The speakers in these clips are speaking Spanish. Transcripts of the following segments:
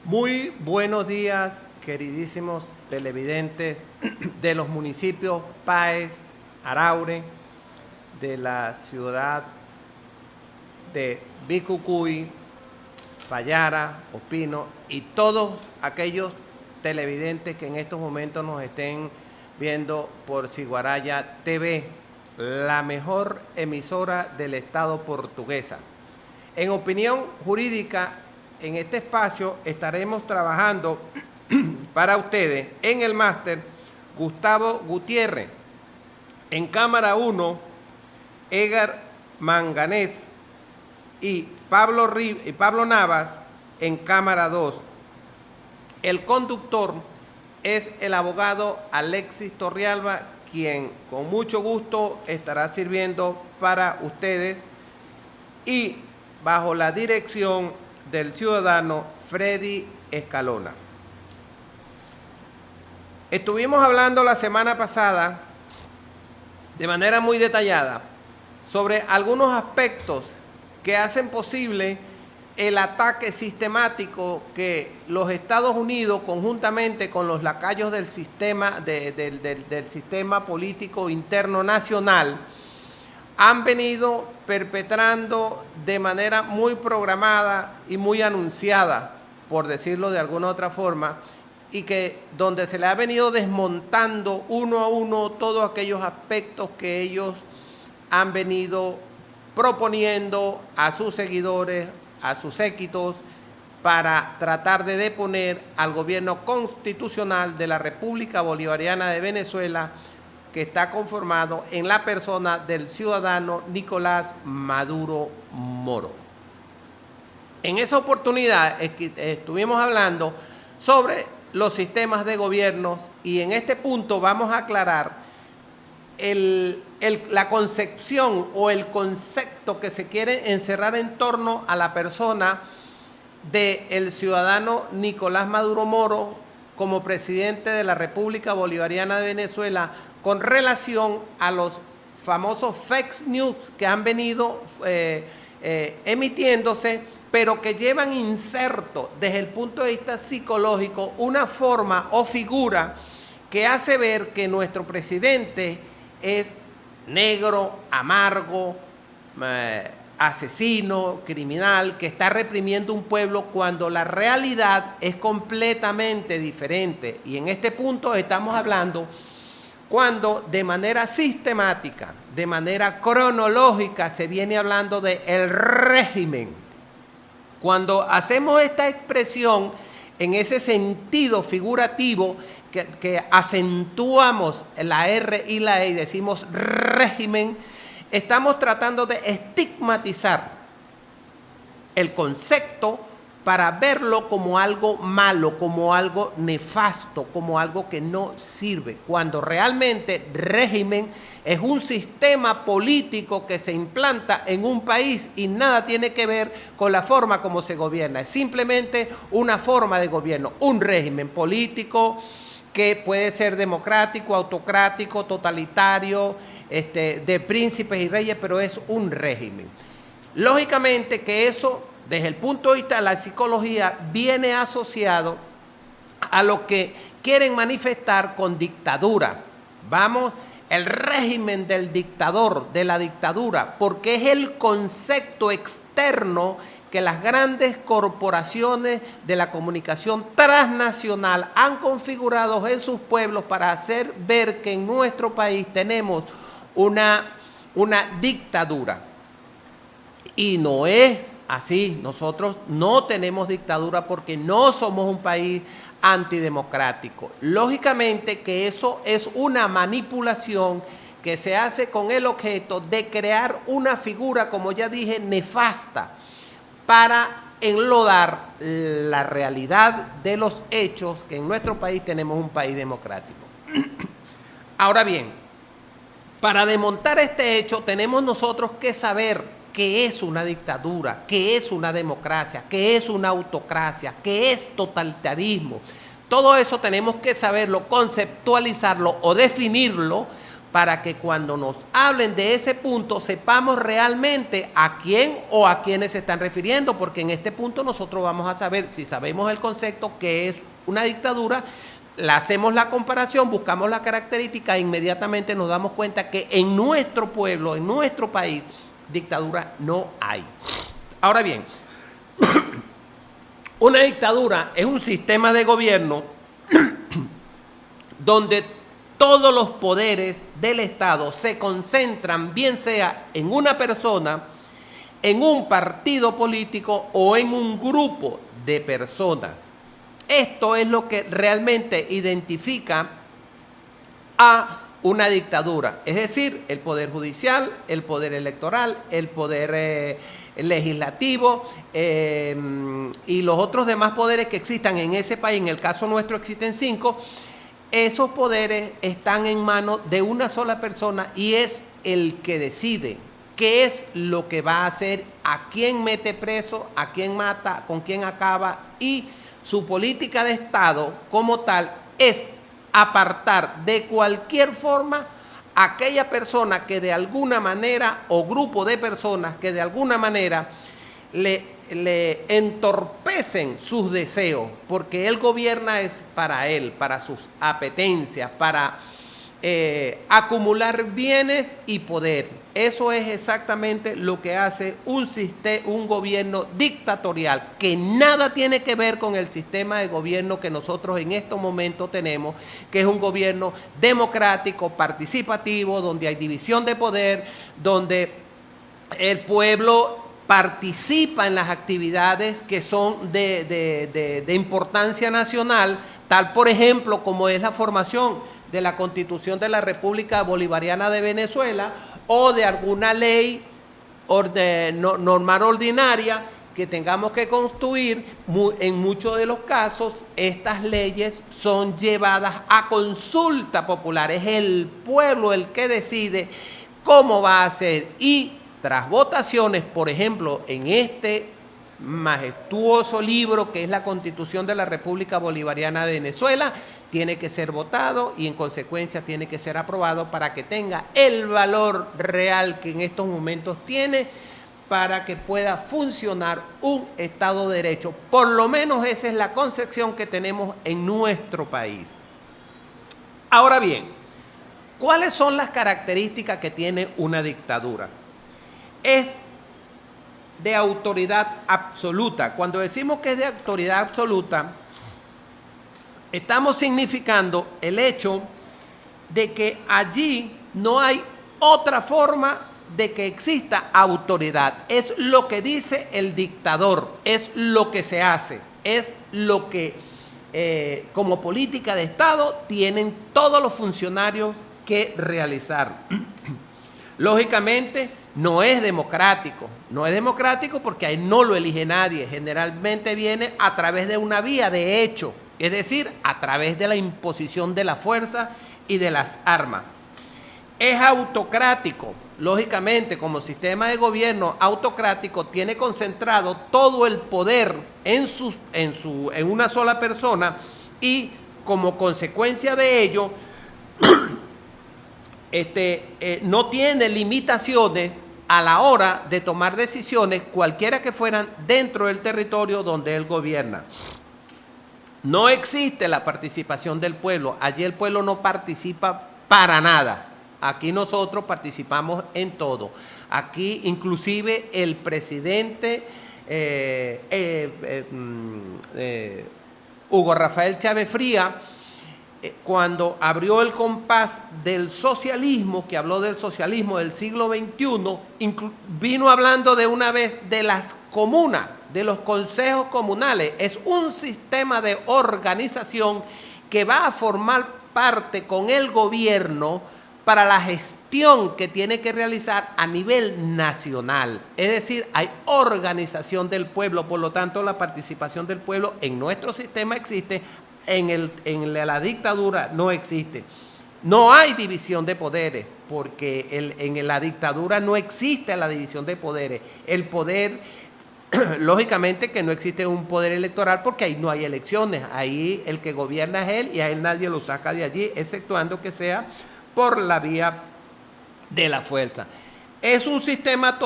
Muy buenos días, queridísimos televidentes de los municipios Páez, Araure, de la ciudad de Bicucuy, Payara, Opino y todos aquellos televidentes que en estos momentos nos estén viendo por Ciguaraya TV, la mejor emisora del Estado portuguesa. En opinión jurídica, en este espacio estaremos trabajando para ustedes en el máster Gustavo Gutiérrez, en cámara 1 Edgar Manganés y Pablo Navas en cámara 2. El conductor es el abogado Alexis Torrialba, quien con mucho gusto estará sirviendo para ustedes y bajo la dirección del ciudadano Freddy Escalona. Estuvimos hablando la semana pasada de manera muy detallada sobre algunos aspectos que hacen posible el ataque sistemático que los Estados Unidos, conjuntamente con los lacayos del sistema, del sistema político interno nacional, han venido perpetrando de manera muy programada y muy anunciada, por decirlo de alguna otra forma, y que donde se le ha venido desmontando uno a uno todos aquellos aspectos que ellos han venido proponiendo a sus seguidores, a sus séquitos, para tratar de deponer al gobierno constitucional de la República Bolivariana de Venezuela, que está conformado en la persona del ciudadano Nicolás Maduro Moro. En esa oportunidad estuvimos hablando sobre los sistemas de gobierno y en este punto vamos a aclarar la concepción o el concepto que se quiere encerrar en torno a la persona del ciudadano Nicolás Maduro Moro como presidente de la República Bolivariana de Venezuela, con relación a los famosos fake news que han venido emitiéndose, pero que llevan inserto desde el punto de vista psicológico una forma o figura que hace ver que nuestro presidente es negro, amargo, asesino, criminal, que está reprimiendo un pueblo, cuando la realidad es completamente diferente. Y en este punto estamos hablando cuando de manera sistemática, de manera cronológica, se viene hablando de el régimen. Cuando hacemos esta expresión en ese sentido figurativo, que acentuamos la R y la E y decimos régimen, estamos tratando de estigmatizar el concepto para verlo como algo malo, como algo nefasto, como algo que no sirve, cuando realmente régimen es un sistema político que se implanta en un país y nada tiene que ver con la forma como se gobierna. Es simplemente una forma de gobierno, un régimen político que puede ser democrático, autocrático, totalitario, de príncipes y reyes, pero es un régimen. Lógicamente que eso, desde el punto de vista de la psicología, viene asociado a lo que quieren manifestar con dictadura. Vamos, el régimen del dictador, de la dictadura, porque es el concepto externo que las grandes corporaciones de la comunicación transnacional han configurado en sus pueblos para hacer ver que en nuestro país tenemos una dictadura. Y no es así. Nosotros no tenemos dictadura porque no somos un país antidemocrático. Lógicamente que eso es una manipulación que se hace con el objeto de crear una figura, como ya dije, nefasta, para enlodar la realidad de los hechos, que en nuestro país tenemos un país democrático. Ahora bien, para desmontar este hecho tenemos nosotros que saber qué es una dictadura, qué es una democracia, qué es una autocracia, qué es totalitarismo. Todo eso tenemos que saberlo, conceptualizarlo o definirlo para que cuando nos hablen de ese punto sepamos realmente a quién o a quiénes se están refiriendo, porque en este punto nosotros vamos a saber, si sabemos el concepto que es una dictadura, hacemos la comparación, buscamos la característica e inmediatamente nos damos cuenta que en nuestro pueblo, en nuestro país, dictadura no hay. Ahora bien, una dictadura es un sistema de gobierno donde todos los poderes del Estado se concentran, bien sea en una persona, en un partido político o en un grupo de personas. Esto es lo que realmente identifica a una dictadura, es decir, el poder judicial, el poder electoral, el poder legislativo y los otros demás poderes que existan en ese país. En el caso nuestro existen 5. Esos poderes están en manos de una sola persona y es el que decide qué es lo que va a hacer, a quién mete preso, a quién mata, con quién acaba, y su política de Estado como tal es apartar de cualquier forma a aquella persona que de alguna manera o grupo de personas que de alguna manera le entorpecen sus deseos, porque él gobierna es para él, para sus apetencias, para acumular bienes y poder. Eso es exactamente lo que hace un gobierno dictatorial, que nada tiene que ver con el sistema de gobierno que nosotros en estos momentos tenemos, que es un gobierno democrático, participativo, donde hay división de poder, donde el pueblo participa en las actividades que son de importancia nacional, tal por ejemplo como es la formación de la Constitución de la República Bolivariana de Venezuela o de alguna ley normal ordinaria que tengamos que construir. En muchos de los casos estas leyes son llevadas a consulta popular, es el pueblo el que decide cómo va a ser, y tras votaciones, por ejemplo, en este majestuoso libro que es la Constitución de la República Bolivariana de Venezuela, tiene que ser votado y en consecuencia tiene que ser aprobado para que tenga el valor real que en estos momentos tiene, para que pueda funcionar un Estado de Derecho. Por lo menos esa es la concepción que tenemos en nuestro país. Ahora bien, ¿cuáles son las características que tiene una dictadura? Es de autoridad absoluta. Cuando decimos que es de autoridad absoluta, estamos significando el hecho de que allí no hay otra forma de que exista autoridad. Es lo que dice el dictador, es lo que se hace, es lo que como política de Estado tienen todos los funcionarios que realizar. Lógicamente no es democrático, porque ahí no lo elige nadie, generalmente viene a través de una vía de hecho, es decir, a través de la imposición de la fuerza y de las armas. Es autocrático, lógicamente, como sistema de gobierno autocrático, tiene concentrado todo el poder en una sola persona, y como consecuencia de ello no tiene limitaciones a la hora de tomar decisiones, cualquiera que fueran, dentro del territorio donde él gobierna. No existe la participación del pueblo. Allí el pueblo no participa para nada. Aquí nosotros participamos en todo. Aquí inclusive el presidente Hugo Rafael Chávez Frías, cuando abrió el compás del socialismo, que habló del socialismo del siglo XXI, vino hablando de una vez de las comunas, de los consejos comunales. Es un sistema de organización que va a formar parte con el gobierno para la gestión que tiene que realizar a nivel nacional. Es decir, hay organización del pueblo, por lo tanto la participación del pueblo en nuestro sistema existe. En la dictadura no existe. No hay división de poderes, porque en la dictadura no existe la división de poderes. El poder, lógicamente que no existe un poder electoral, porque ahí no hay elecciones. Ahí el que gobierna es él y a él nadie lo saca de allí, exceptuando que sea por la vía de la fuerza. Es un sistema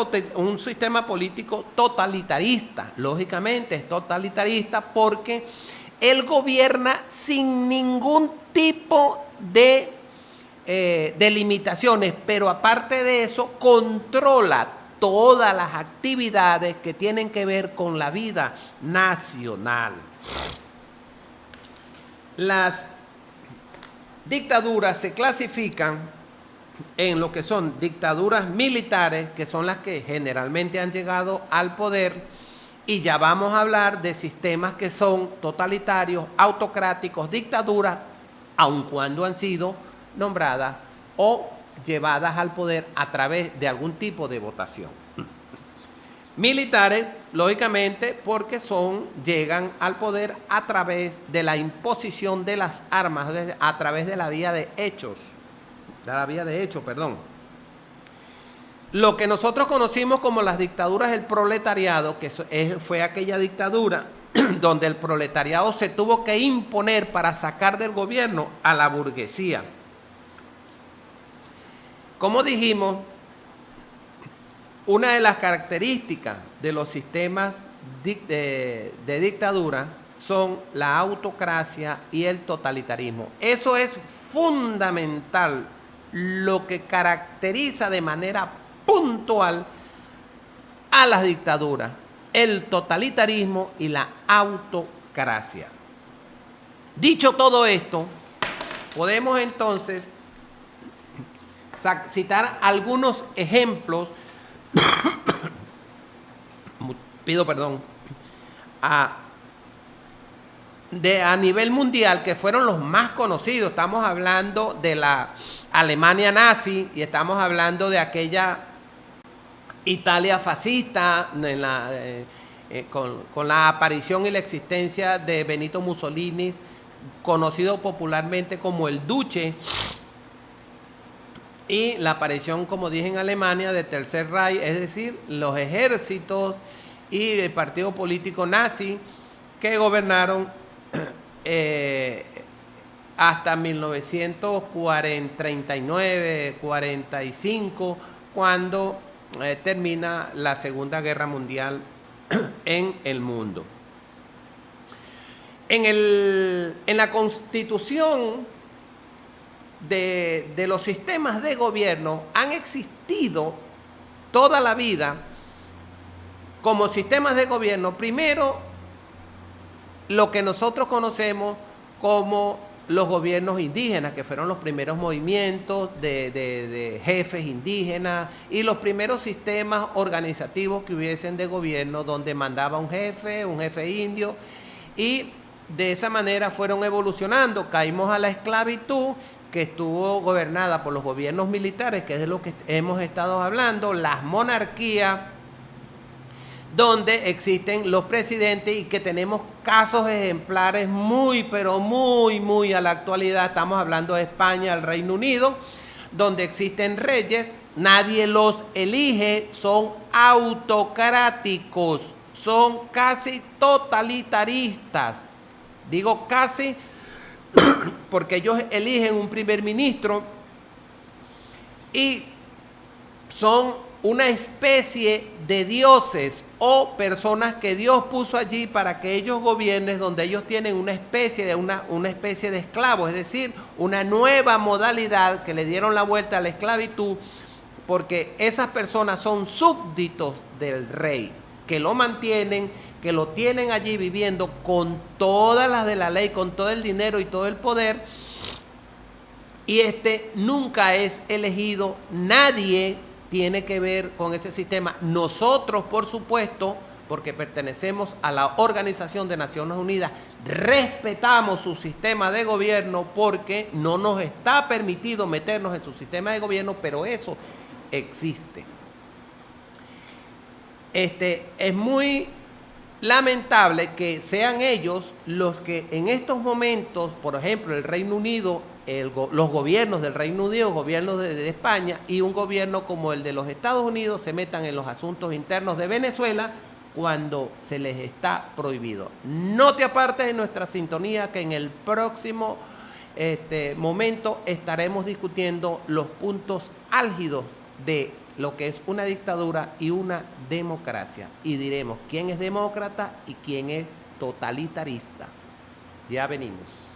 político totalitarista. Lógicamente es totalitarista porque él gobierna sin ningún tipo de limitaciones, pero aparte de eso controla todas las actividades que tienen que ver con la vida nacional. Las dictaduras se clasifican en lo que son dictaduras militares, que son las que generalmente han llegado al poder, y ya vamos a hablar de sistemas que son totalitarios, autocráticos, dictaduras, aun cuando han sido nombradas o llevadas al poder a través de algún tipo de votación. Militares, lógicamente, porque llegan al poder a través de la imposición de las armas, a través de la vía de hechos. Lo que nosotros conocimos como las dictaduras del proletariado, que fue aquella dictadura donde el proletariado se tuvo que imponer para sacar del gobierno a la burguesía. Como dijimos, una de las características de los sistemas de dictadura son la autocracia y el totalitarismo. Eso es fundamental, lo que caracteriza de manera puntual a las dictaduras, el totalitarismo y la autocracia. Dicho todo esto, podemos entonces citar algunos ejemplos, a nivel mundial que fueron los más conocidos. Estamos hablando de la Alemania nazi y estamos hablando de aquella Italia fascista con la aparición y la existencia de Benito Mussolini, conocido popularmente como el Duce, y la aparición, como dije, en Alemania de Tercer Reich, es decir, los ejércitos y el partido político nazi que gobernaron hasta 1939-45, cuando termina la Segunda Guerra Mundial en el mundo. En la constitución de los sistemas de gobierno han existido toda la vida como sistemas de gobierno, primero lo que nosotros conocemos como los gobiernos indígenas, que fueron los primeros movimientos de jefes indígenas y los primeros sistemas organizativos que hubiesen de gobierno, donde mandaba un jefe indio, y de esa manera fueron evolucionando. Caímos a la esclavitud, que estuvo gobernada por los gobiernos militares, que es de lo que hemos estado hablando, las monarquías, donde existen los presidentes y que tenemos casos ejemplares pero muy a la actualidad. Estamos hablando de España, el Reino Unido, donde existen reyes, nadie los elige, son autocráticos, son casi totalitaristas. Digo casi porque ellos eligen un primer ministro y son una especie de dioses o personas que Dios puso allí para que ellos gobiernen, donde ellos tienen una especie de esclavos, es decir, una nueva modalidad que le dieron la vuelta a la esclavitud, porque esas personas son súbditos del rey, que lo mantienen, que lo tienen allí viviendo con todas las de la ley, con todo el dinero y todo el poder, y nunca es elegido. Nadie tiene que ver con ese sistema. Nosotros, por supuesto, porque pertenecemos a la Organización de Naciones Unidas, respetamos su sistema de gobierno, porque no nos está permitido meternos en su sistema de gobierno, pero eso existe. Es muy lamentable que sean ellos los que en estos momentos, por ejemplo, el Reino Unido, los gobiernos del Reino Unido, gobiernos de España y un gobierno como el de los Estados Unidos, se metan en los asuntos internos de Venezuela cuando se les está prohibido. No te apartes de nuestra sintonía, que en el próximo momento estaremos discutiendo los puntos álgidos de lo que es una dictadura y una democracia. Y diremos quién es demócrata y quién es totalitarista. Ya venimos.